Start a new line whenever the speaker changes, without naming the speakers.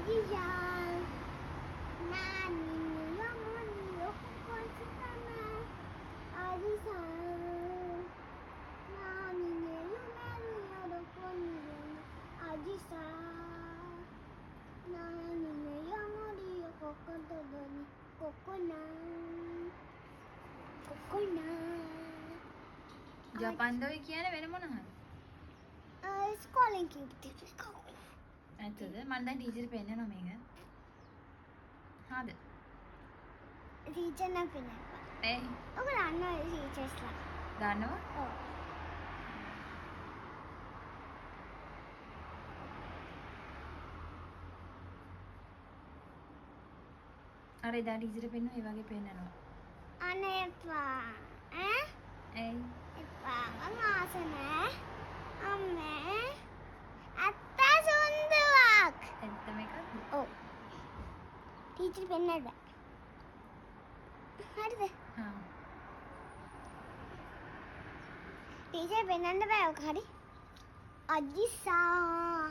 Ajisan. Nani yamani yokonsitana. Ajisan. Nani yumari yodokoni. Ajisan. Nani yamari yokokotodoni. Kokona. Kokona.
ජපන්දොයි කියන්නේ වෙන මොනවද?
ඉස්කෝලෙන් කිව්වා.
ඇත්තද? මම දැන් ටීචර් පෙන්නනවා මේක. හාද?
ටීචර් නම් පෙන්නනවා.
ඇයි?
ඔක දන්නවා ටීචර්ස්ලා.
දන්නවා?
ඔව්.
අර එදා ටීචර් පෙන්නුවා ඒ වගේ පෙන්නනවා.
අනේ එපා. ඈ?
ඇයි?
එපා. මම ආස නෑ. අම්මේ. අත්ත සුන්දුවක්.
ඇත්ත මේකද?
ඔව්. ටීචර් පෙන්නන්න බෑ. හරිද?
හා.
ටීචර් පෙන්නන්න බෑ ඔක හරි. අජිසා.